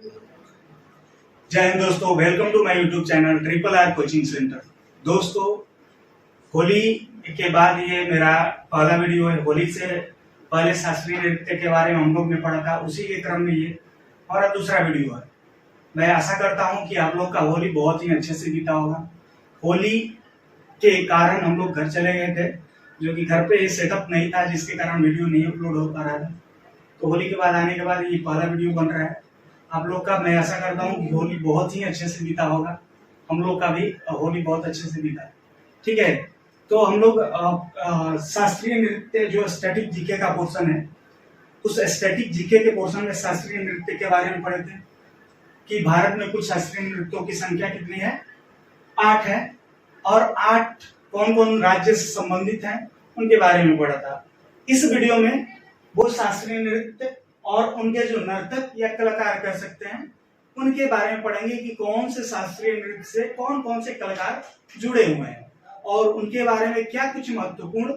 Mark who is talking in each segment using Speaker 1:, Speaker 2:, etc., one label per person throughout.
Speaker 1: जय हिंद दोस्तों, welcome to my YouTube channel triple R coaching centre. दोस्तों, होली के बाद ये मेरा पहला वीडियो है। होली से पहले शास्त्रीय नृत्य के बारे में हम लोग ने पढ़ा था, उसी के क्रम में ये हमारा दूसरा वीडियो है। मैं आशा करता हूं कि आप लोग का होली बहुत ही अच्छे से बीता होगा। होली के कारण हम लोग घर चले गए थे, जो कि घर पे सेटअप नहीं था, जिसके कारण वीडियो नहीं अपलोड हो पा रहा था। तो होली के बाद आने के बाद ये पहला वीडियो बन रहा है आप लोग का। मैं आशा करता हूँ कि होली बहुत ही अच्छे से बीता होगा। हम लोग का भी होली बहुत अच्छे से बीता, ठीक है। तो हम लोग शास्त्रीय नृत्य जो स्टैटिक जीके का पोर्शन है, उस स्टैटिक जीके के पोर्शन में शास्त्रीय नृत्य के बारे में पढ़े थे कि भारत में कुछ शास्त्रीय नृत्यों की संख्या कितनी है, 8 है, और 8 कौन कौन राज्य से संबंधित हैं उनके बारे में पढ़ा था। इस वीडियो में वो शास्त्रीय नृत्य और उनके जो नर्तक या कलाकार कर सकते हैं उनके बारे में पढ़ेंगे कि कौन से शास्त्रीय नृत्य से कौन कौन से कलाकार जुड़े हुए हैं और उनके बारे में क्या कुछ महत्वपूर्ण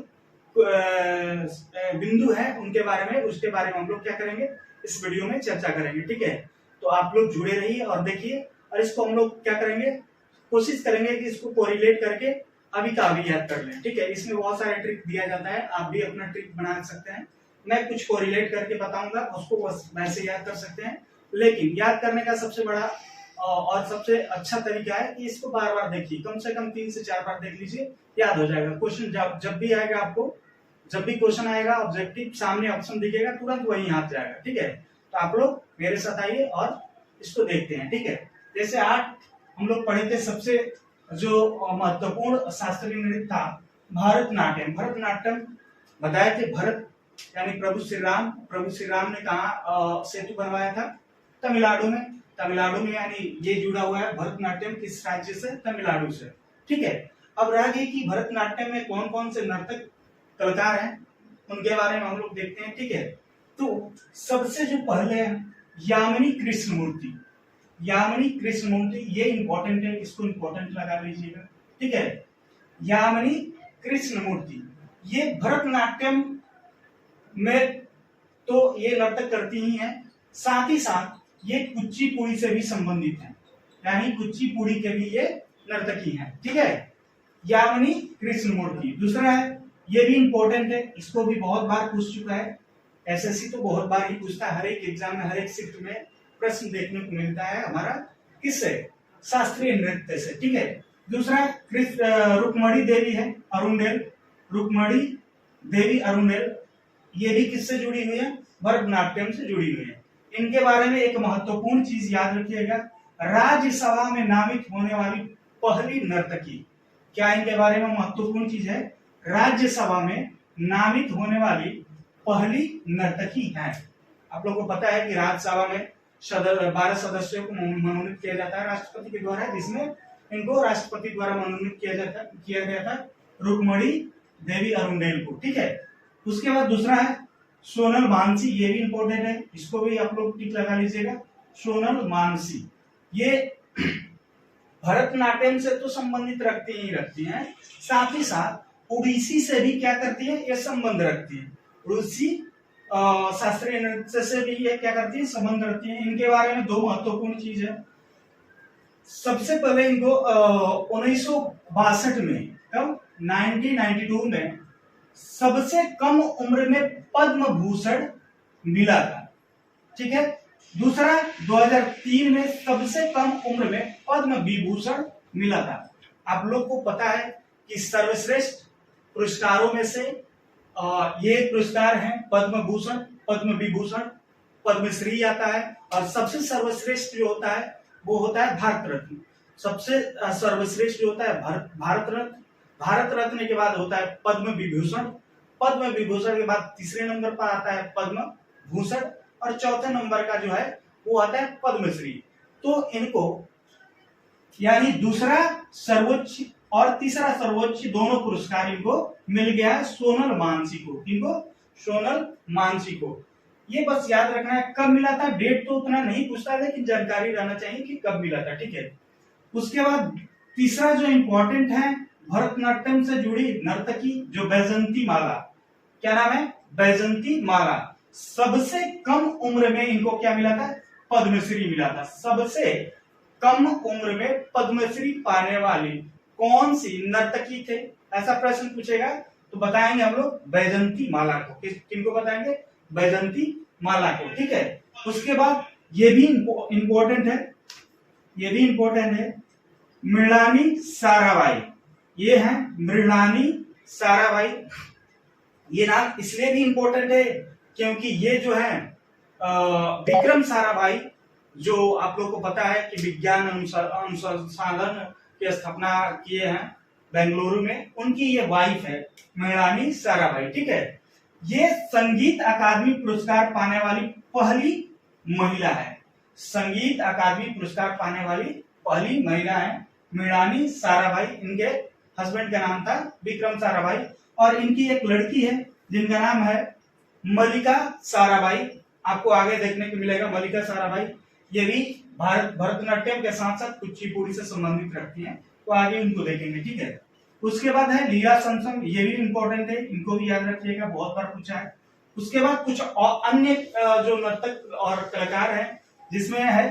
Speaker 1: बिंदु है उनके बारे में, उसके बारे में हम लोग क्या करेंगे, इस वीडियो में चर्चा करेंगे, ठीक है। तो आप लोग जुड़े रहिए और देखिए, और इसको हम लोग क्या करेंगे, कोशिश करेंगे कि इसको कोरिलेट करके अभी का अभी याद कर लें, ठीक है। इसमें बहुत सारे ट्रिक दिया जाता है, आप भी अपना ट्रिक बना सकते हैं। मैं कुछ कोरिलेट करके बताऊंगा, उसको वैसे याद कर सकते हैं। लेकिन याद करने का सबसे बड़ा और सबसे अच्छा तरीका है कि इसको बार बार देखिए, कम से कम 3 से 4 बार देख लीजिए, याद हो जाएगा। क्वेश्चन जब भी आएगा, आपको जब भी क्वेश्चन आएगा, ऑब्जेक्टिव सामने ऑप्शन दिखेगा, तुरंत वही याद जाएगा, ठीक है। तो आप लोग मेरे साथ आइए और इसको देखते हैं, ठीक है। जैसे 8 हम लोग पढ़े थे। सबसे जो महत्वपूर्ण शास्त्रीय नृत्य था भरतनाट्यम। भरतनाट्यम बताए थे भरत यानी प्रभु श्री राम ने कहा सेतु बनवाया था, तमिलनाडु में। तमिलनाडु में यानी ये जुड़ा हुआ है भरतनाट्यम किस राज्य से, तमिलनाडु से, ठीक है। अब रह गई कि भरतनाट्यम में कौन कौन से नर्तक कलाकार हैं उनके बारे में हम लोग देखते हैं, ठीक है। तो सबसे जो पहले है यामिनी कृष्णमूर्ति। यामिनी कृष्णमूर्ति ये इंपॉर्टेंट है, इसको इंपॉर्टेंट लगा लीजिएगा, ठीक है। यामिनी कृष्णमूर्ति ये भरतनाट्यम में तो ये नर्तक करती ही हैं, साथ ही साथ ये कुचिपुड़ी से भी संबंधित हैं, यानी कुचिपुड़ी के भी ये नर्तकी हैं, ठीक है। यामिनी कृष्णमूर्ति। दूसरा है, ये भी इंपॉर्टेंट है, इसको भी बहुत बार पूछ चुका है एसएससी, तो बहुत बार ही पूछता है, हर एक एग्जाम में, हर एक शिफ्ट में प्रश्न देखने को मिलता है हमारा किससे, शास्त्रीय नृत्य से, ठीक है। दूसरा रुक्मणी देवी है, अरुणेल। रुक्मणी देवी अरुणेल ये भी किससे जुड़ी हुई है, भरतनाट्यम से जुड़ी हुई है। इनके बारे में एक महत्वपूर्ण चीज याद रखिएगा, राज्यसभा में नामित होने वाली पहली नर्तकी। क्या इनके बारे में महत्वपूर्ण चीज है, राज्यसभा में नामित होने वाली पहली नर्तकी है। आप लोगों को पता है कि राज्यसभा में 12 सदस्यों को मनोनीत किया जाता है राष्ट्रपति के द्वारा, जिसमें इनको राष्ट्रपति द्वारा मनोनीत किया गया था रुक्मणी देवी अरुणेल को, ठीक है। उसके बाद दूसरा है सोनल मानसी। ये भी इंपॉर्टेंट है, इसको भी आप लोग टिक लगा लीजिएगा। सोनल मानसी ये भरतनाट्यम से तो संबंधित रखती हैं, साथ ही साथ उड़ीसी से भी क्या करती है, ये संबंध रखती है। उड़ीसी शास्त्रीय नृत्य से भी ये क्या करती है, संबंध रखती है। इनके बारे में 2 महत्वपूर्ण चीज है। सबसे पहले इनको 1962 में, कब, 1992 में सबसे कम उम्र में पद्म भूषण मिला था, ठीक है। दूसरा 2003 में सबसे कम उम्र में पद्म विभूषण मिला था। आप लोग को पता है कि सर्वश्रेष्ठ पुरस्कारों में से ये पुरस्कार हैं पद्म भूषण, पद्म विभूषण, पद्मश्री आता है, और सबसे सर्वश्रेष्ठ जो होता है वो होता है भारत रत्न। सबसे सर्वश्रेष्ठ जो होता है भारत रत्न। भारत रत्न के बाद होता है पद्म विभूषण। पद्म विभूषण के बाद तीसरे नंबर पर आता है पद्म भूषण, और चौथे नंबर का जो है वो आता है पद्मश्री। तो इनको यानी दूसरा सर्वोच्च और तीसरा सर्वोच्च दोनों पुरस्कार इनको मिल गया है सोनल मानसी को। इनको सोनल मानसी को ये बस याद रखना है कब मिला था। डेट तो उतना नहीं पूछता, लेकिन जानकारी रहना चाहिए कि कब मिला था, ठीक है। उसके बाद तीसरा जो इंपॉर्टेंट है, भरतनाट्यम से जुड़ी नर्तकी जो बैजंती माला। क्या नाम है, बैजंती माला। सबसे कम उम्र में इनको क्या मिला था, पद्मश्री मिला था। सबसे कम उम्र में पद्मश्री पाने वाली कौन सी नर्तकी थे, ऐसा प्रश्न पूछेगा तो बताएंगे हम लोग बैजंती माला को। किनको बताएंगे? बैजंती माला को, ठीक है। उसके बाद ये भी इंपॉर्टेंट है, मृणाली साराभाई। ये है मृणाली साराभाई। ये नाम इसलिए भी इंपॉर्टेंट है क्योंकि ये जो है विक्रम साराभाई, जो आप लोग को पता है कि विज्ञान अनुसंधान की स्थापना किए हैं बेंगलुरु में, उनकी ये वाइफ है मृणाली साराभाई, ठीक है। ये संगीत अकादमी पुरस्कार पाने वाली पहली महिला है। संगीत अकादमी पुरस्कार पाने वाली पहली महिला है मृणाली साराभाई। इनके हस्बैंड का नाम था विक्रम साराभाई और इनकी एक लड़की है जिनका नाम है मल्लिका साराभाई। आपको आगे देखने को मिलेगा मल्लिका साराभाई। ये भी भरतनाट्यम के साथ साथ कुचिपुड़ी से संबंधित रखती हैं, तो आगे उनको देखेंगे, ठीक है। उसके बाद है लीला समसम। ये भी इंपॉर्टेंट है, इनको भी याद रखिएगा, बहुत बार पूछा है। उसके बाद कुछ अन्य जो नर्तक और कलाकार हैं जिसमें है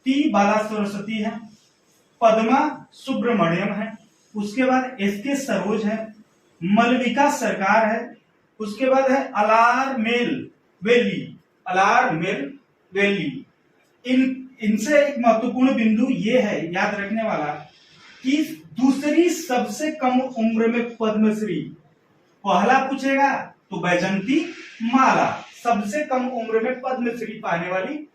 Speaker 1: टी बाला सरस्वती है, पद्मा सुब्रमण्यम है, उसके बाद एसके सरोज है, मलविका सरकार है, उसके बाद है अलार मेल वेली। इनसे एक महत्वपूर्ण बिंदु ये है याद रखने वाला कि दूसरी सबसे कम उम्र में पद्मश्री, पहला पूछेगा तो बैजंती माला, सबसे कम उम्र में पद्मश्री पाने वाली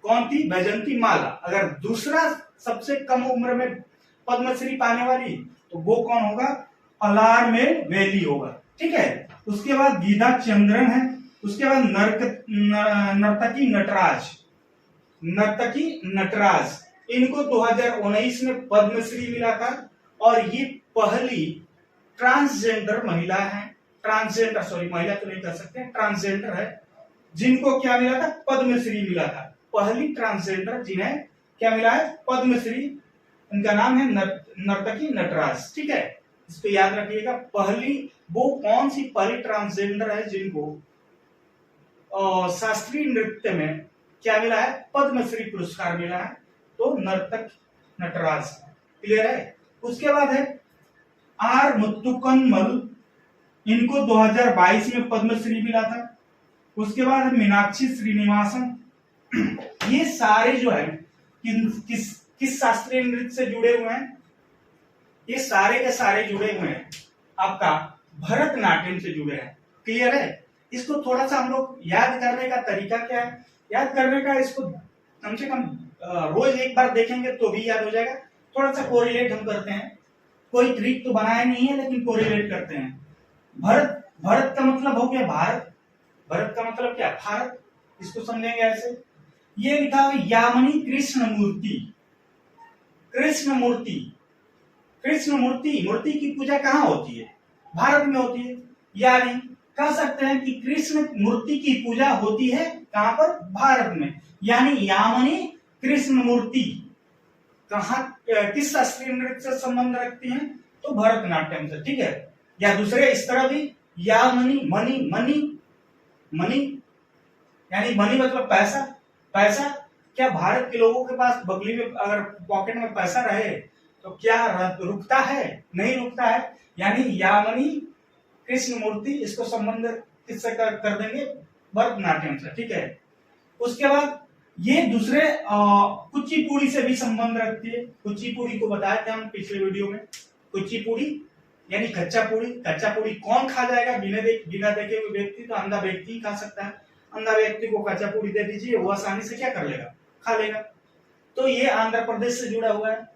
Speaker 1: कौन थी? बैजंती माला। अगर दूसरा सबसे कम उम्र में पद्मश्री पाने वाली तो वो कौन होगा? अलार में वेली होगा, ठीक है। उसके बाद गीता चंद्रन है, उसके बाद नर्तकी नटराज, इनको 2019 में पद्मश्री मिला था और ये पहली ट्रांसजेंडर महिला है, महिला तो नहीं कर सकते, ट्रांसजेंडर है, जिनको क्या मिला था? पद्मश्री मिला था। पहली ट्रांसजेंडर जिन्हें क्या मिला है? पद्मश्री। उनका नाम है नर्तकी नटराज, ठीक है। इसको याद रखिएगा। पहली वो कौन सी पहली ट्रांसजेंडर है जिनको शास्त्रीय नृत्य में क्या मिला है? पद्मश्री पुरस्कार मिला है, तो नर्तक नटराज। क्लियर है। उसके बाद है आर मुत्तुकमल, इनको 2022 में पद्मश्री मिला था। उसके बाद है मीनाक्षी श्रीनिवासन। ये सारे जो है किस शास्त्रीय नृत्य से जुड़े हुए हैं? ये सारे के सारे जुड़े हुए हैं आपका भरतनाट्यम से जुड़े हैं। क्लियर है। इसको थोड़ा सा हम लोग याद करने का तरीका क्या है? याद करने का, इसको कम से कम रोज एक बार देखेंगे तो भी याद हो जाएगा। थोड़ा सा कोरिलेट हम करते हैं, कोई ट्रिक तो बनाया नहीं है लेकिन कोरिलेट करते हैं। भरत का मतलब हो गया भारत। भरत का मतलब क्या? भारत। इसको समझेंगे ऐसे। ये लिखा हुआ यामिनी कृष्ण मूर्ति की पूजा कहाँ होती है? भारत में होती है। यानी कह सकते हैं कि कृष्ण मूर्ति की पूजा होती है कहां पर? भारत में। यानी यामिनी कृष्ण मूर्ति कहां, किस शास्त्रीय नृत्य से संबंध रखती हैं? तो भरतनाट्यम से, ठीक है। या दूसरे इस तरह भी यामिनी मनी यानी मनी मतलब पैसा। क्या भारत के लोगों के पास बगली में अगर पॉकेट में पैसा रहे तो क्या रुकता है? नहीं रुकता है। यानी यामिनी कृष्ण मूर्ति, इसको संबंध किससे कर देंगे? भरतनाट्यम से, ठीक है। उसके बाद ये दूसरे कुचिपुड़ी से भी संबंध रखती है। कुचिपुड़ी को बताया था हम पिछले वीडियो में। कुचिपुड़ी यानी कच्चा पूड़ी कौन खा जाएगा? बिना देखे हुए व्यक्ति, तो अंधा व्यक्ति खा सकता है। अंधा व्यक्ति को कच्चा पूड़ी दे दीजिए, वो आसानी से क्या कर लेगा? खा लेगा। तो ये आंध्र प्रदेश से जुड़ा हुआ है।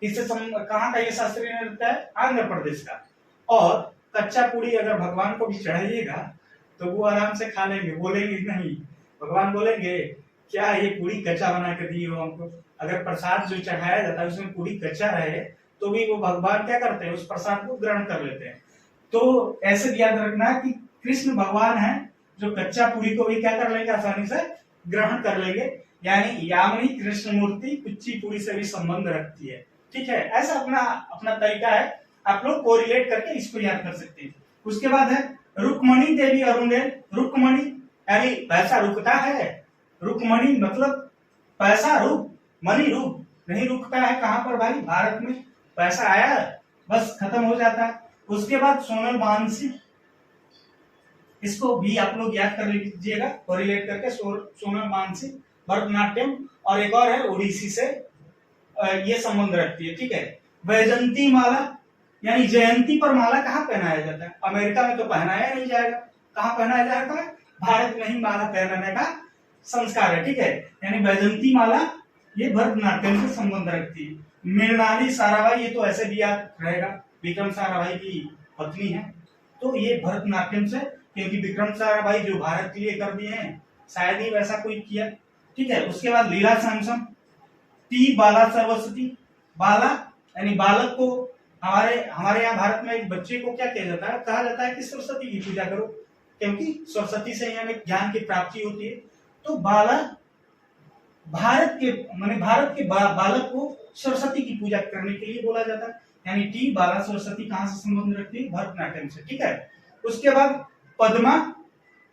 Speaker 1: इससे कहाँ का ये शास्त्रीय नृत्य है? आंध्र प्रदेश का। और कच्चा पूड़ी अगर भगवान को भी चढ़ाइएगा तो वो आराम से खा लेंगे, बोलेंगे नहीं। भगवान बोलेंगे क्या ये पूड़ी कच्चा बना कर दिए हो हमको? अगर प्रसाद जो चढ़ाया जाता है उसमें पूड़ी कच्चा रहे तो भी वो भगवान क्या करते हैं? उस प्रसाद को ग्रहण कर लेते हैं। तो ऐसे याद रखना कि कृष्ण भगवान है जो कच्चा पूड़ी को भी क्या कर लेंगे? आसानी से ग्रहण कर लेंगे। यानी यामिनी कृष्ण मूर्ति कुचिपुड़ी से भी संबंध रखती है, ठीक है। ऐसा अपना तरीका है, आप लोग कोरिलेट करके इसको याद कर सकते हैं। उसके बाद है रुक्मणी देवी अरुणेल। रुक्मणी यानी पैसा रुकता है। रुक्मणी मतलब पैसा रुक, मनी रुक नहीं रुकता है कहाँ पर भाई, भारत में। पैसा आया बस खत्म हो जाता है। उसके बाद सोनल मानसिक, इसको भी आप लोग याद कर लीजिएगा कोरिलेट करके, सोनल मानसिक, भरतनाट्यम, और एक और है ओडिसी से ये संबंध रखती है, ठीक है। वैजंती माला यानी जयंती पर माला कहाँ पहनाया जाता है, अमेरिका में तो पहनाया नहीं जाएगा, कहाँ पहनाया जाएगा, भारत में ही माला पहनाने का संस्कार है, ठीक है। यानी वैजंती माला ये भरतनाट्यम से संबंध रखती है। मृणाली साराभाई, ये तो ऐसे भी याद रहेगा, विक्रम साराभाई की पत्नी है, तो ये भरतनाट्यम से, क्योंकि विक्रम साराभाई जो भारत के लिए कर दिए हैं, शायद ही वैसा कोई किया, ठीक है। उसके बाद लीला सैमसन, टी बाला सरस्वती, बाला यानी बालक को, हमारे यहाँ भारत में एक बच्चे को क्या किया जाता है, कहा जाता है कि सरस्वती की पूजा करो, क्योंकि सरस्वती से हमें ज्ञान की प्राप्ति होती है। तो बाला भारत के बालक को सरस्वती की पूजा करने के लिए बोला जाता है, यानी टी बाला सरस्वती कहां से संबंध रखती है, भरतनाट्यम से, ठीक है। उसके बाद पद्मा,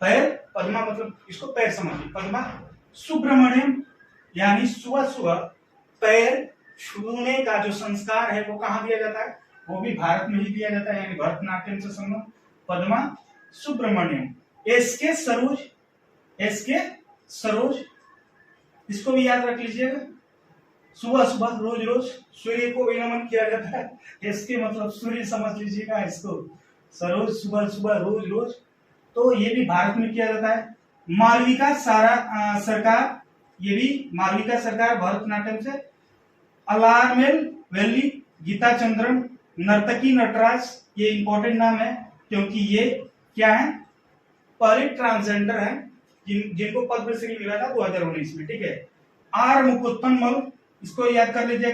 Speaker 1: पैर, पद्मा मतलब इसको पैर समझिए, पद्मा सुब्रमण्यम यानी सुबह सुबह पैर छूने का जो संस्कार है वो कहाँ दिया जाता है, वो भी भारत में ही दिया जाता है, यानी भरतनाट्यम से संबंध, पद्मा सुब्रमण्यम। एसके सरोज, इसको भी याद रख लीजिएगा, सुबह सुबह रोज रोज सूर्य को भी नमन किया जाता है, इसके मतलब सूर्य समझ लीजिएगा इसको, सरोज सुबह सुबह रोज रोज, तो ये भी भारत में किया जाता है। मालविका सरकार, ये भी मालविका सरकार भरतनाट्यम से। अलारमेल वैली, गीता चंद्रन, नर्तकी नटराज, ये इंपॉर्टेंट नाम है क्योंकि ये क्या है, पहले ट्रांसजेंडर है जिनको पद्मश्री मिला था 2019 में, ठीक है। आर मुकुत्तमल, इसको याद कर लीजिए,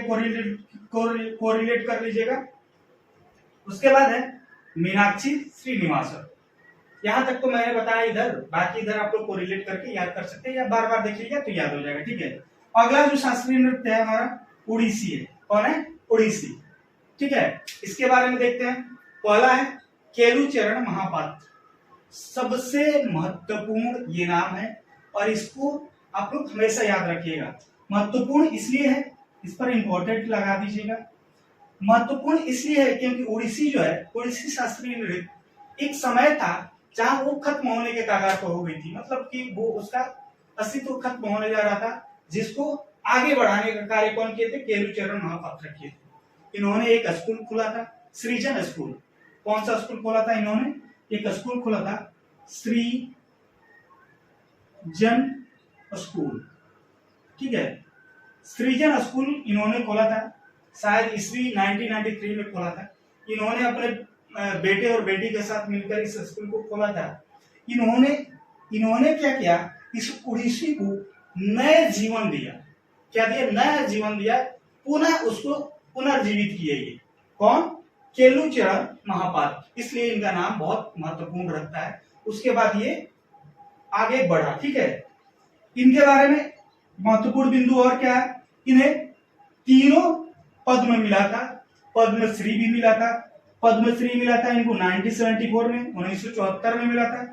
Speaker 1: कोरिलेट कर लीजिएगा। उसके बाद है मीनाक्षी श्रीनिवासन, यहां तक तो मैंने बताया इधर, बाकी इधर आप लोग कोरिलेट करके याद कर सकते हैं या बार बार देख लीजिए तो याद हो जाएगा, ठीक है। अगला जो शास्त्रीय नृत्य है हमारा उड़ीसी है, कौन है, उड़ीसी, ठीक है। इसके बारे में देखते हैं। पहला है केलुचरण महापात्र, सबसे महत्वपूर्ण ये नाम है और इसको आप लोग हमेशा याद रखिएगा। महत्वपूर्ण इसलिए है, इस पर इंपॉर्टेंट लगा दीजिएगा। महत्वपूर्ण इसलिए है क्योंकि ओडिसी जो है, ओडिसी शास्त्रीय नृत्य एक समय था जहां वो खत्म होने के कगार पर हो गई थी, मतलब कि वो उसका अस्तित्व खत्म होने जा रहा था, जिसको आगे बढ़ाने का कार्य कौन किए थे, केलुचरण महापात्र किए थे। इन्होंने एक स्कूल खोला था, सृजन स्कूल। कौन सा स्कूल खोला था इन्होंने, एक स्कूल खोला था सृजन स्कूल, ठीक है। सृजन स्कूल इन्होंने खोला था, शायद ईस्वी 1993 में खोला था। इन्होंने अपने बेटे और बेटी के साथ मिलकर इस स्कूल को खोला था। इन्होंने क्या किया, इस उड़ीसी को नए जीवन दिया। क्या दिया, नया जीवन दिया, पुनः उसको पुनर्जीवित किए। ये कौन, केलुचरण महापात्र, इसलिए इनका नाम बहुत महत्वपूर्ण रखता है। उसके बाद ये आगे बढ़ा, ठीक है। इनके बारे में महत्वपूर्ण बिंदु और क्या है, इन्हें तीनों पद्म मिला था, पद्मश्री भी मिला था। पद्मश्री मिला था इनको 1974 में, 1974 में मिला था।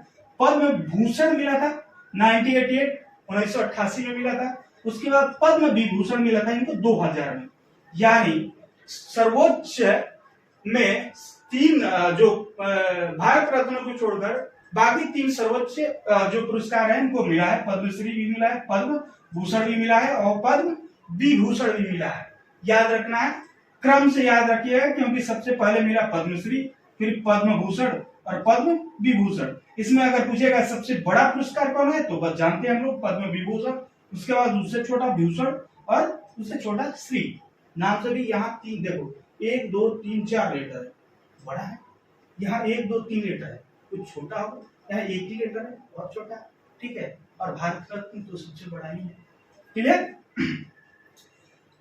Speaker 1: पद्म भूषण मिला था 1988 में मिला था। उसके बाद पद्म विभूषण मिला था इनको 2000 में। यानी सर्वोच्च में तीन जो भारत रत्न को छोड़कर बाकी तीन सर्वोच्च जो पुरस्कार है इनको मिला है। पद्मश्री भी मिला है, पद्म भूषण भी मिला है और पद्म विभूषण भी मिला है। याद रखना है, क्रम से याद रखिएगा, क्योंकि सबसे पहले मिला पद्मश्री, फिर पद्म भूषण और पद्म विभूषण। इसमें अगर पूछेगा सबसे बड़ा पुरस्कार कौन है तो बस जानते हैं हम लोग, पद्म विभूषण। उसके बाद उससे छोटा भूषण और उससे छोटा श्री। नाम से भी यहाँ तीन देखो, 1 2 3 4 लेटर है, बड़ा है। यहाँ 1 2 3 लेटर है, कुछ छोटा हो, यहाँ एक ही लेटर है, बहुत छोटा, ठीक है। और भारत रत्न तो सबसे बड़ा ही है, क्लियर।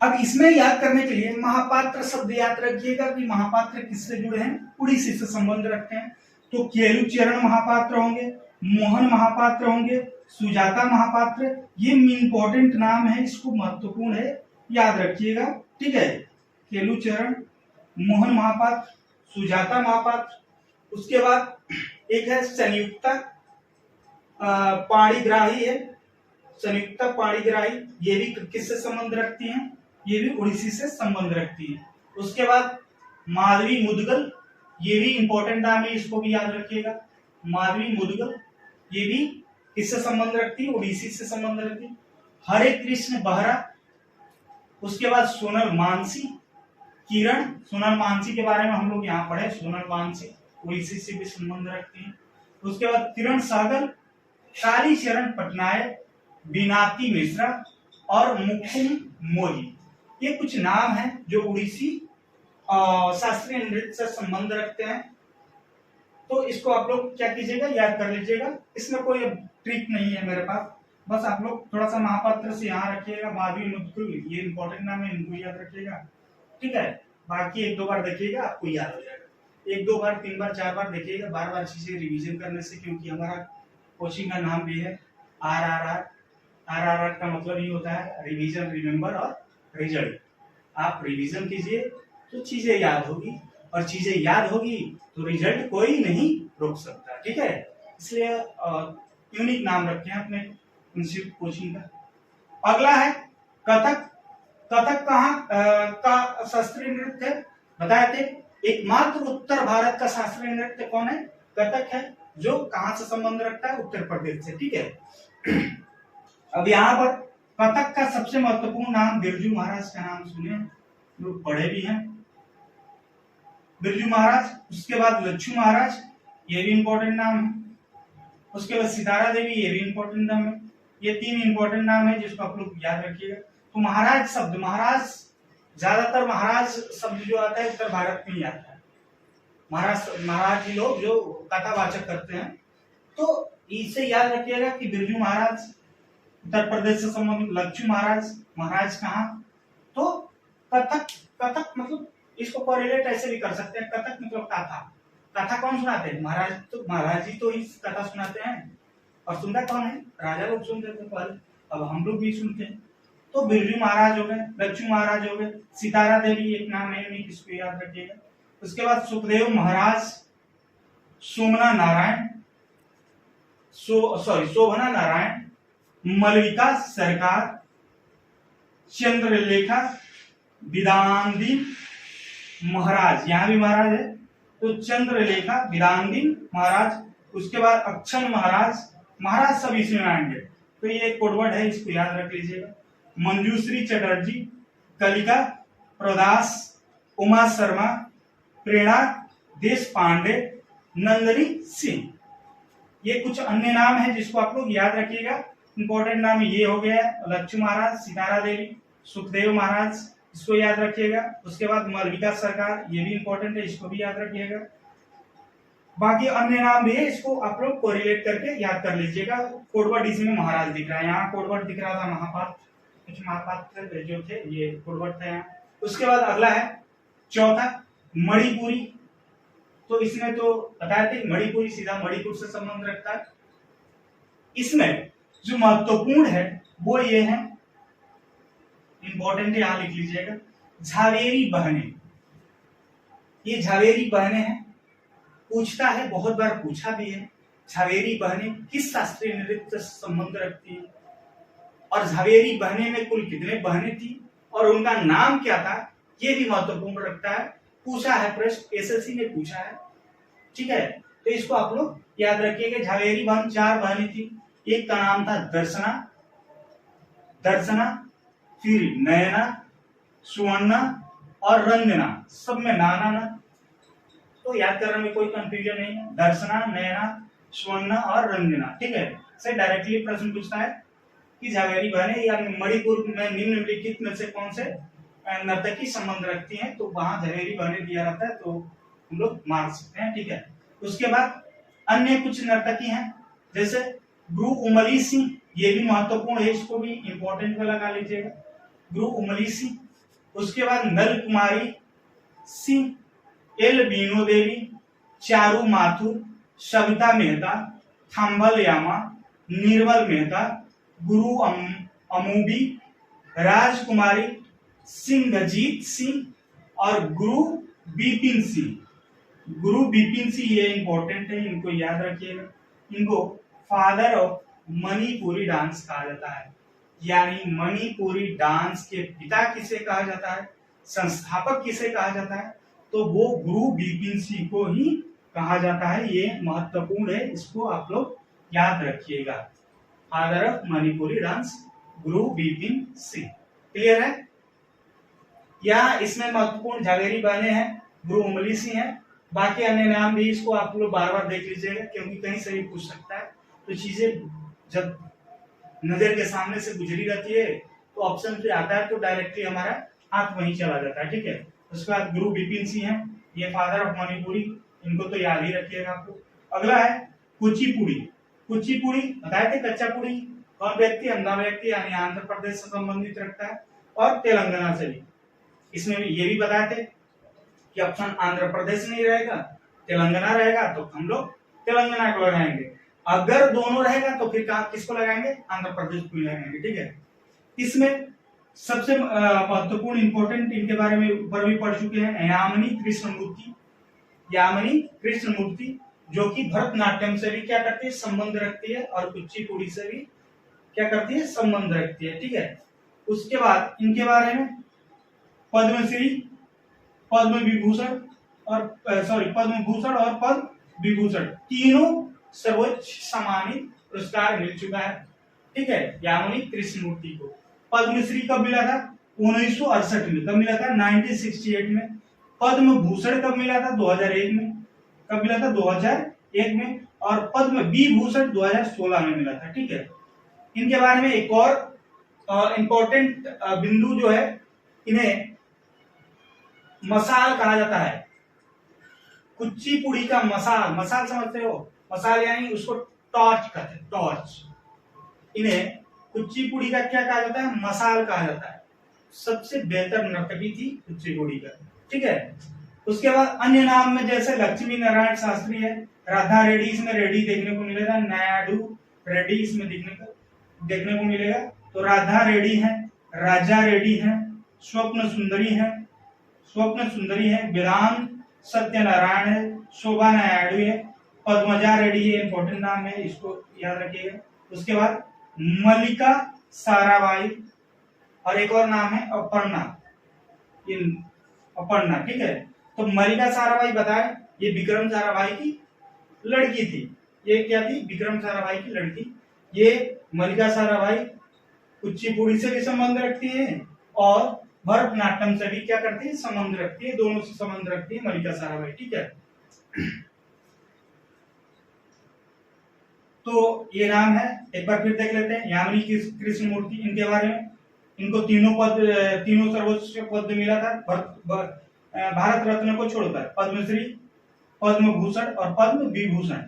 Speaker 1: अब इसमें याद करने के लिए महापात्र शब्द याद रखिएगा कि महापात्र किससे जुड़े हैं, उड़ीसी से संबंध रखते हैं। तो केलुचरण महापात्र होंगे, मोहन महापात्र होंगे, सुजाता महापात्र, ये इंपॉर्टेंट नाम है, इसको महत्वपूर्ण है, याद रखिएगा, ठीक है। केलुचरण, मोहन महापात्र, सुजाता महापात्र। उसके बाद एक है संयुक्ता पाणिग्राही है, संयुक्ता पाणिग्राही, ये भी किससे संबंध रखती हैं? ये भी उड़ीसी से संबंध रखती है। उसके बाद माधवी मुदगल, ये भी इंपॉर्टेंट नाम है, इसको भी याद रखिएगा। माधवी मुदगल ये भी किससे संबंध रखती है? उड़ीसी से संबंध रखती है। हरे कृष्ण बहरा, उसके बाद सोनल मानसी, किरण, सोनल मानसी के बारे में हम लोग यहाँ पढ़े, सोनल मानसी उड़ीसी से भी संबंध रखती है। उसके बाद किरण सागर, कालीचरण पटनायक, बिनाती मिश्रा और मुकुंद मोही, ये कुछ नाम हैं जो उड़ीसी शास्त्रीय नृत्य से संबंध रखते हैं। तो इसको आप लोग क्या कीजिएगा, याद कर लीजिएगा। इसमें कोई ट्रिक नहीं है मेरे पास, बस आप लोग थोड़ा सा महापात्र से यहाँ रखिएगा। माधवी मुदगल ये इंपॉर्टेंट नाम है, इनको याद रखिएगा, ठीक है। बाकी एक दो बार देखिएगा, आपको याद हो जाएगा। एक दो बार, तीन बार, चार बार देखिएगा, बार बार चीजें रिवीजन करने से, क्योंकि हमारा कोचिंग का नाम भी है RRR। RRR का मतलब ये होता है रिवीजन, रिमेम्बर और रिजल्ट। आप रिवीजन कीजिए तो चीजें याद होगी, और चीजें याद होगी तो रिजल्ट कोई नहीं रोक सकता, ठीक है। इसलिए यूनिक नाम रखे हैं अपने इंस्टीट्यूट कोचिंग का। अगला है कथक। कथक कहाँ का शास्त्रीय नृत्य है? बताए थे, एकमात्र उत्तर भारत का शास्त्रीय नृत्य कौन है? कथक है, जो कहाँ से संबंध रखता है? उत्तर प्रदेश से, ठीक है। अब यहाँ पर कथक का सबसे महत्वपूर्ण नाम बिरजू महाराज का नाम सुने, लोग पढ़े भी हैं, बिरजू महाराज। उसके बाद लच्छू महाराज, ये भी इंपॉर्टेंट नाम है। उसके बाद सितारा देवी, ये भी इंपॉर्टेंट नाम है। ये तीन इंपॉर्टेंट नाम है जिसको आप लोग याद रखिएगा। तो महाराज शब्द, महाराज ज्यादातर महाराज शब्द जो आता है उत्तर भारत में ही आता है। महाराज जी लोग जो कथावाचक करते हैं, तो इसे याद रखिएगा कि बिरजू महाराज उत्तर प्रदेश से संबंधित, लच्छू महाराज, महाराज कहाँ? तो कथक, कथक मतलब इसको कोरिलेट ऐसे भी कर सकते हैं, कथक मतलब कथा। कथा कौन सुनाते हैं? महाराज। तो महाराज जी तो ही कथा सुनाते हैं, और सुनता कौन है? राजा लोग सुनते थे पहले, अब हम लोग भी सुनते हैं। तो बिरजू महाराज हो गए, लच्छू महाराज हो गए, सितारा देवी एक नाम है, इसको याद रखिएगा। उसके बाद सुखदेव महाराज, सोमना नारायण, शोभना नारायण, मलविका सरकार, चंद्रलेखा, विदांदी महाराज, यहाँ भी महाराज है, तो चंद्रलेखा, विदांदी महाराज। उसके बाद अक्षम महाराज, महाराज सब इसमें आएंगे, तो ये एक कोडवर्ड है, इसको याद रख लीजिएगा। मंजूश्री चटर्जी, कलिका प्रदास, उमा शर्मा, प्रेरणा देश पांडे, नंदनी सिंह, ये कुछ अन्य नाम है जिसको आप लोग याद रखिएगा। इंपॉर्टेंट नाम ये हो गया लच्छू महाराज, सितारा देवी, सुखदेव महाराज, इसको याद रखिएगा। उसके बाद मलविका सरकार, ये भी इंपॉर्टेंट है, इसको भी याद रखिएगा। बाकी अन्य नाम भी है, इसको आप लोग कोरिलेट करके याद कर लीजिएगा। कोडवर्ड इसमें महाराज दिख रहा है, यहाँ कोडवर्ड दिख रहा था महापात्र, कुछ महापात्र जो थे ये कोडवर्ड था यहाँ। उसके बाद अगला है चौथा मणिपुरी। तो इसमें तो बताए थे मणिपुरी सीधा मणिपुर से संबंध रखता है। इसमें जो महत्वपूर्ण है वो ये है, इंपॉर्टेंट यहां लिख लीजिएगा, झावेरी बहने। ये झावेरी बहने हैं, पूछता है, बहुत बार पूछा भी है, झावेरी बहने किस शास्त्रीय नृत्य से संबंध रखती है, और झावेरी बहने में कुल कितने बहने थी और उनका नाम क्या था, ये भी महत्वपूर्ण रखता है। पूछा है प्रश्न, एसएससी ने पूछा है, ठीक है। तो इसको आप लोग याद रखिएगा। झावेरी बहन 4 बहनें थी, एक का नाम था दर्शना, फिर नयना, सुवर्णा और रंजना, सब में नाना ना, तो याद करने में कोई कंफ्यूजन नहीं है। दर्शना, नयना, सुवर्णा और रंजना, ठीक है। से डायरेक्टली प्रश्न पूछता है कि झावेरी बहनें या मणिपुर में निम्नलिखित में से कौन से नर्तकी संबंध रखती हैं, तो वहां झावेरी बहनें दिया रहता है, तो हम लोग मार सकते हैं, ठीक है। उसके बाद अन्य कुछ नर्तकी हैं, जैसे गुरु उमली सिंह, ये भी महत्वपूर्ण है, इसको भी इंपॉर्टेंट में लगा लीजिएगा, गुरु उमली सिंह। उसके बाद नल कुमारी सिंह, एल बीनो देवी, चारू माथुर, सविता मेहता, थाम्बल यामा, निर्मल मेहता, गुरु अमूबी, राजकुमारी सिंहजीत सिंह और गुरु बिपिन सिंह। गुरु बिपिन सिंह ये इंपॉर्टेंट है, इनको याद रखिएगा। इनको फादर ऑफ मणिपुरी डांस कहा जाता है। यानी मणिपुरी डांस के पिता किसे कहा जाता है, संस्थापक किसे कहा जाता है, तो वो गुरु बिपिन सिंह को ही कहा जाता है। ये महत्वपूर्ण है, इसको आप लोग याद रखिएगा। Father of Manipuri dance Guru Bipin Singh. Clear है? या इसमें महत्वपूर्ण झावेरी बहने हैं, गुरु उमली सिंह है। बाकी अन्य नाम भी इसको आप लोग बार बार देख लीजिएगा, क्योंकि कहीं से भी पूछ सकता है। तो चीजें जब नजर के सामने से गुजरी रहती है तो ऑप्शन पे आता है, तो डायरेक्टली हमारा हाथ वहीं चला जाता है। ठीक है, उसके बाद गुरु बिपिन सिंह है, ये फादर ऑफ मणिपुरी, इनको तो याद ही रखिएगा आपको। अगला है कुचिपुड़ी। कुचिपुड़ी बताए थे, कच्चा पुड़ी कौन व्यक्ति, अंधा व्यक्ति, यानी आंध्र प्रदेश से संबंधित रखता है और तेलंगाना से भी। इसमें भी ये भी बताए थे कि ऑप्शन आंध्र प्रदेश नहीं रहेगा, तेलंगाना रहेगा, तो हम लोग तेलंगाना को लगाएंगे। अगर दोनों रहेगा तो फिर किसको लगाएंगे, आंध्र प्रदेश को लगाएंगे। ठीक है, इसमें सबसे महत्वपूर्ण इंपॉर्टेंट इनके बारे में ऊपर भी पढ़ चुके हैं, यामिनी कृष्णमूर्ति। यामिनी कृष्णमूर्ति जो कि भरतनाट्यम से भी क्या करती है, संबंध रखती है, और कुचिपुड़ी से भी क्या करती है, संबंध रखती है। ठीक है, उसके बाद इनके बारे में पद्मश्री, पद्म विभूषण और पद्म भूषण और पद्म विभूषण तीनों सर्वोच्च सम्मानित पुरस्कार मिल चुका है। ठीक है, यामिनी कृष्णमूर्ति को पद्मश्री कब मिला था, 1968 में। कब मिला था, 1968 में। पद्म भूषण कब मिला था, 2001 में। कब मिला था, 2001 में। और पद्म विभूषण 2016 में मिला था। ठीक है, इनके बारे में एक और इंपॉर्टेंट बिंदु जो है, इन्हें मसाल कहा जाता है। कुचिपुड़ी का मसाल, मसाल समझते हो, मसाल यानी उसको टॉर्च कहते हैं, टॉर्च। इन्हें कुचिपुड़ी का क्या कहा जाता है, मसाल कहा जाता है। सबसे बेहतर नर्तकी थी कुचिपुड़ी का। ठीक है, उसके बाद अन्य नाम में जैसे लक्ष्मी नारायण शास्त्री है, राधा रेड्डी, इसमें रेड्डी देखने को मिलेगा, नायडू रेड्डी इसमें देखने को मिलेगा। तो राधा रेड्डी है, राजा रेड्डी है, स्वप्न सुंदरी है, वेदांत सत्यनारायण है, शोभा नायडू है, पद्मजा रेड्डी है, इंपॉर्टेंट नाम है, इसको याद रखिएगा। उसके बाद मल्लिका साराभाई, और एक और नाम है अपर्णा, अपर्णा। ठीक है, तो मल्लिका साराभाई बताए, ये विक्रम साराभाई की लड़की थी। ये क्या थी, विक्रम साराभाई की लड़की। ये मल्लिका साराभाई कुचिपुड़ी से भी संबंध रखती है और भरतनाट्यम से भी क्या करती है, संबंध रखती है, दोनों से संबंध रखती है मल्लिका साराभाई। ठीक है, तो ये नाम है, एक बार फिर देख लेते हैं। यामिनी कृष्णमूर्ति, इनके बारे में, इनको तीनों सर्वोच्च पद मिला था भारत रत्न को छोड़कर, पद्मश्री, पद्म भूषण और पद्म विभूषण।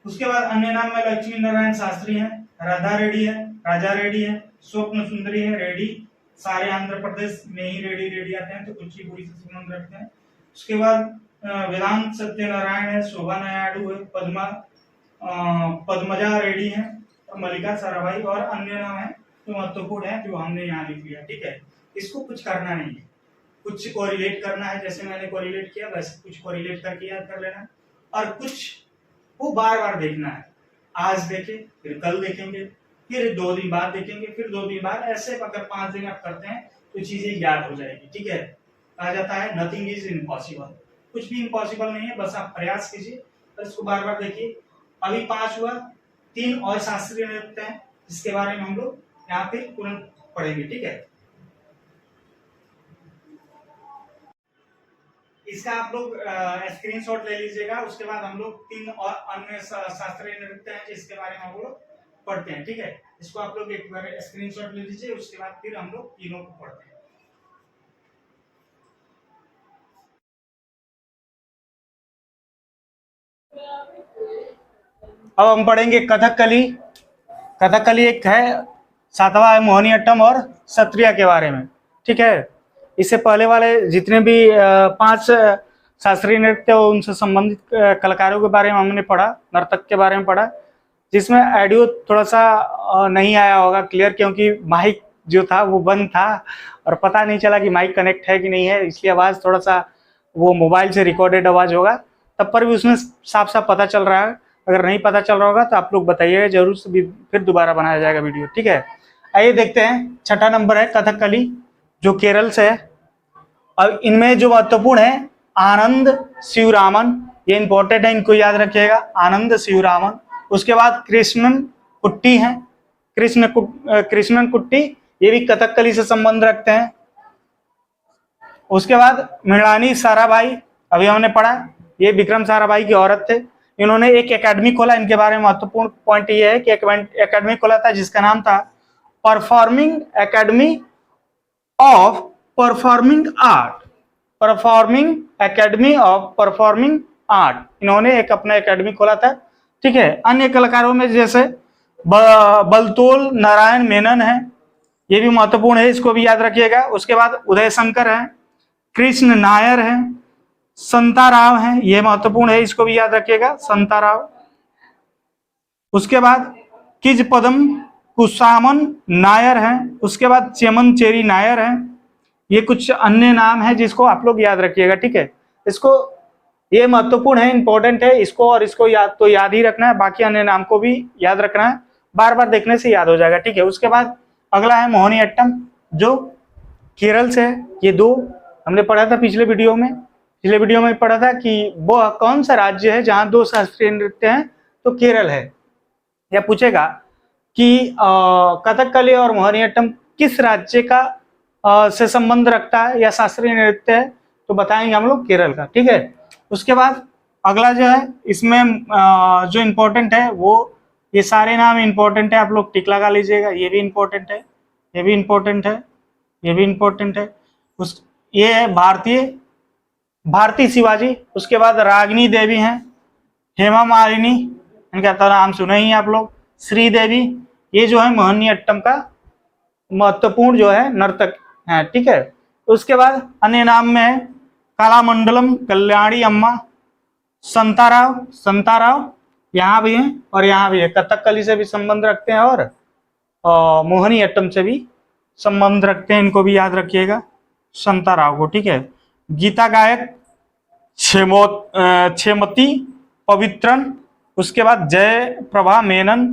Speaker 1: उसके बाद अन्य नाम में लक्ष्मी नारायण शास्त्री हैं, राधा रेड्डी है, राजा रेड्डी है, स्वप्न सुंदरी है, रेड्डी, सारे आंध्र प्रदेश में ही रेड्डी आते हैं, तो कुचिपुड़ी से संबंध रखते हैं। उसके बाद वेदांत सत्यनारायण है, शोभा नायडू है, पद्मजा रेड्डी है, और मल्लिका साराभाई, और अन्य नाम है जो महत्वपूर्ण है जो हमने यहाँ लिख लिया। ठीक है, इसको कुछ करना नहीं है, कुछ कोरिलेट करना है, जैसे मैंने कोरिलेट किया वैसे कुछ कोरिलेट करके याद कर लेना, और कुछ वो बार बार देखना है। आज देखें, फिर कल देखेंगे, फिर 2 दिन बाद देखेंगे, फिर 2 दिन बाद, ऐसे अगर 5 दिन आप करते हैं तो चीजें याद हो जाएगी। ठीक है, कहा जाता है नथिंग इज इम्पॉसिबल, कुछ भी इम्पॉसिबल नहीं है, बस आप प्रयास कीजिए और इसको बार बार देखिए। अभी 5 हुआ, 3 और शास्त्रीय नृत्य हैं जिसके बारे में हम लोग यहाँ पे तुरंत पढ़ेंगे। ठीक है, इसका आप लोग स्क्रीनशॉट ले लीजिएगा। उसके बाद हम लोग 3 और अन्य शास्त्रीय नृत्य हैं जिसके बारे में हम लोग पढ़ते हैं। ठीक है, इसको आप लोग एक बार स्क्रीनशॉट ले लीजिए, उसके बाद फिर हम लोग तीनों को पढ़ते हैं। अब हम पढ़ेंगे कथकली। कथकली एक है, 7वां है मोहिनीअट्टम और सत्रिया के बारे में। ठीक है, इससे पहले वाले जितने भी 5 शास्त्रीय नृत्य उनसे संबंधित कलाकारों के बारे में हमने पढ़ा, नर्तक के बारे में पढ़ा, जिसमें ऑडियो थोड़ा सा नहीं आया होगा क्लियर, क्योंकि माइक जो था वो बंद था और पता नहीं चला कि माइक कनेक्ट है कि नहीं है, इसलिए आवाज़ थोड़ा सा वो मोबाइल से रिकॉर्डेड आवाज़ होगा, तब पर भी उसमें साफ साफ पता चल रहा है। अगर नहीं पता चल रहा होगा तो आप लोग बताइएगा, जरूर से फिर दोबारा बनाया जाएगा वीडियो, ठीक है। आइए देखते हैं, छठा नंबर है कथकली, जो केरल से है। अब इनमें जो महत्वपूर्ण है, आनंद शिवरामन, ये इंपॉर्टेंट है, इनको याद रखिएगा, आनंद शिवरामन। उसके बाद कृष्णन कुट्टी है, कृष्णन कुट्टी, ये भी कथकली से संबंध रखते हैं। उसके बाद मृणाली साराभाई, अभी हमने पढ़ा, ये विक्रम साराभाई की औरत थे। इन्होंने एक एकेडमी खोला, इनके बारे में महत्वपूर्ण पॉइंट ये है कि एकेडमी खोला था जिसका नाम था performing academy of performing art, performing academy of performing art. इन्होंने एक अपना एकेडमी खोला था, ठीक है। अन्य कलाकारों में जैसे बलतोल नारायण मेनन है, ये भी महत्वपूर्ण है, इसको भी याद रखिएगा। उसके बाद उदय शंकर है, कृष्ण नायर है, संताराव है, ये महत्वपूर्ण है, इसको भी याद रखिएगा, संताराव। उसके बाद किज पदम कुसामन नायर है, उसके बाद चेमन चेरी नायर है। ये कुछ अन्य नाम है जिसको आप लोग याद रखिएगा, ठीक है। इसको, ये महत्वपूर्ण है, इंपॉर्टेंट है, इसको और इसको याद ही रखना है, बाकी अन्य नाम को भी याद रखना है, बार बार देखने से याद हो जाएगा, ठीक है। उसके बाद अगला है मोहिनीअट्टम, जो केरल से है। ये दो हमने पढ़ा था पिछले वीडियो में पढ़ा था कि वो कौन सा राज्य है जहाँ दो शास्त्रीय नृत्य हैं, तो केरल है। या पूछेगा कि कथकली और मोहिनीअट्टम किस राज्य का से संबंध रखता है या शास्त्रीय नृत्य है, तो बताएंगे हम लोग केरल का, ठीक है। उसके बाद अगला जो है, इसमें जो इम्पोर्टेंट है वो, ये सारे नाम इम्पोर्टेंट है, आप लोग टिक लगा लीजिएगा, ये भी इम्पोर्टेंट है, ये भी इम्पोर्टेंट है, ये भी इम्पोर्टेंट है। ये है भारती शिवाजी। उसके बाद रागिनी देवी हैं, हेमा मालिनी, इनका तो नाम सुने ही आप लोग, श्रीदेवी, ये जो है मोहिनीअट्टम का महत्वपूर्ण जो है नर्तक है, ठीक है। उसके बाद अन्य नाम में है कलामंडलम कल्याणी अम्मा, संताराव यहाँ भी है और यहाँ भी है, कथकली से भी संबंध रखते हैं और मोहिनीअट्टम से भी संबंध रखते हैं, इनको भी याद रखिएगा, संताराव को, ठीक है। गीता गायक क्षेमती पवित्रन। उसके बाद जय प्रभा मेनन,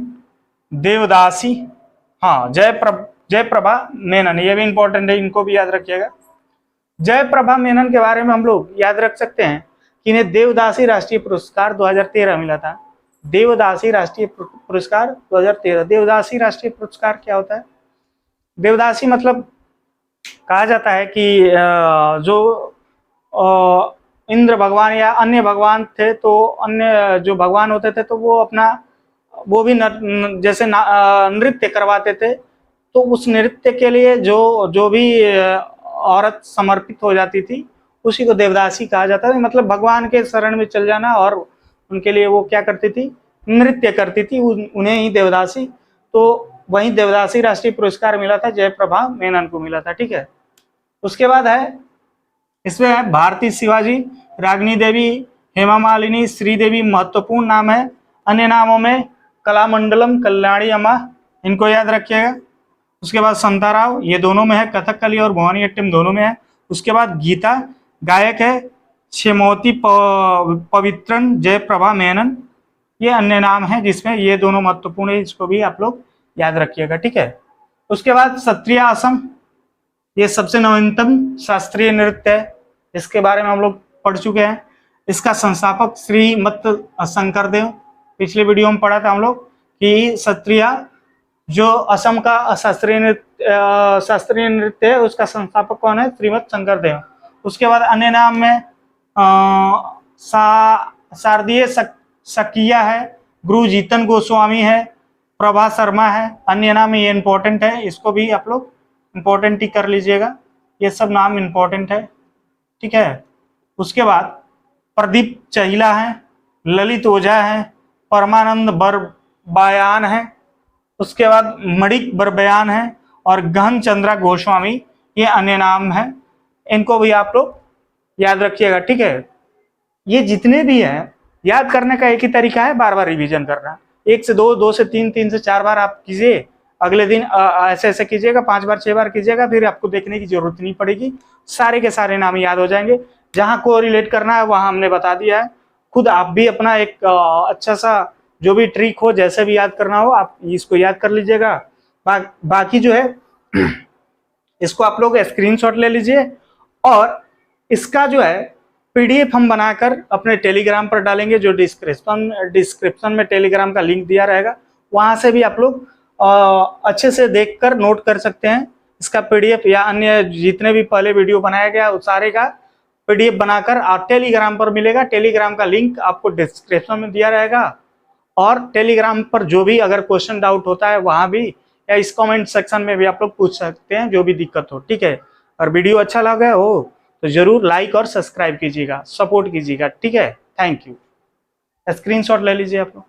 Speaker 1: देवदासी, हाँ जय प्रभा मेनन, ये भी इंपॉर्टेंट है, इनको भी याद रखिएगा। जय प्रभा मेनन के बारे में हम लोग याद रख सकते हैं कि इन्हें देवदासी राष्ट्रीय पुरस्कार 2013 मिला था, देवदासी राष्ट्रीय पुरस्कार 2013। देवदासी राष्ट्रीय पुरस्कार क्या होता है? देवदासी मतलब कहा जाता है कि जो इंद्र भगवान या अन्य भगवान थे, तो अन्य जो भगवान होते थे तो वो अपना वो भी जैसे नृत्य करवाते थे, तो उस नृत्य के लिए जो भी औरत समर्पित हो जाती थी उसी को देवदासी कहा जाता था। मतलब भगवान के शरण में चल जाना और उनके लिए वो क्या करती थी, नृत्य करती थी, उन्हें ही देवदासी। तो वहीं देवदासी राष्ट्रीय पुरस्कार मिला था, जयप्रभा मेनन को मिला था, ठीक है। उसके बाद है, इसमें है भारती शिवाजी, रागिनी देवी, हेमा मालिनी, श्रीदेवी महत्वपूर्ण नाम है। अन्य नामों में कलामंडलम कल्याणी अम्मा, इनको याद रखिएगा। उसके बाद संताराव, ये दोनों में है, कथकली और मोहिनीअट्टम दोनों में है। उसके बाद गीता गायक है, क्षेमवती पवित्रन, जयप्रभा मेनन, ये अन्य नाम है जिसमें ये दोनों महत्वपूर्ण है, इसको भी आप लोग याद रखिएगा, ठीक है। उसके बाद सत्रिया असम, ये सबसे नवीनतम शास्त्रीय नृत्य है, इसके बारे में हम लोग पढ़ चुके हैं। इसका संस्थापक श्रीमत शंकरदेव, पिछले वीडियो में पढ़ा था हम लोग कि सत्रिया जो असम का शास्त्रीय नृत्य है, उसका संस्थापक कौन है? श्रीमत शंकरदेव। उसके बाद अन्य नाम में शारदीय सकिया है, गुरु जीतन गोस्वामी है, प्रभा शर्मा है। अन्य नाम ये इंपॉर्टेंट है, इसको भी आप लोग इंपॉर्टेंट ही कर लीजिएगा, ये सब नाम इंपॉर्टेंट है, ठीक है। उसके बाद प्रदीप चहिला है, ललित ओझा है, परमानंद बरबयान है। उसके बाद मणिक बरबयान है और गहन चंद्रा गोस्वामी, ये अन्य नाम है, इनको भी आप लोग याद रखिएगा, ठीक है। ये जितने भी हैं, याद करने का एक ही तरीका है, बार बार रिवीजन करना। 1 से 2, 2 से 3, 3 से 4 बार आप कीजिए, अगले दिन ऐसे ऐसे कीजिएगा, 5 बार 6 बार कीजिएगा, फिर आपको देखने की जरूरत नहीं पड़ेगी, सारे के सारे नाम याद हो जाएंगे। जहाँ को रिलेट करना है वहाँ हमने बता दिया है, खुद आप भी अपना एक अच्छा सा जो भी ट्रिक हो, जैसे भी याद करना हो आप इसको याद कर लीजिएगा। बाकी जो है इसको आप लोग स्क्रीनशॉट ले लीजिए और इसका जो है पीडीएफ हम बनाकर अपने टेलीग्राम पर डालेंगे, जो डिस्क्रिप्शन में टेलीग्राम का लिंक दिया रहेगा, वहां से भी आप लोग अच्छे से देखकर नोट कर सकते हैं इसका पीडीएफ, या अन्य जितने भी पहले वीडियो बनाया गया उस सारे का पीडीएफ बनाकर टेलीग्राम पर मिलेगा। टेलीग्राम का लिंक आपको डिस्क्रिप्शन में दिया रहेगा, और टेलीग्राम पर जो भी अगर क्वेश्चन डाउट होता है वहां भी, या इस कमेंट सेक्शन में भी आप लोग पूछ सकते हैं जो भी दिक्कत हो, ठीक है। और वीडियो अच्छा लगा हो तो जरूर लाइक और सब्सक्राइब कीजिएगा, सपोर्ट कीजिएगा, ठीक है। Thank you. स्क्रीनशॉट ले लीजिए आप लोग।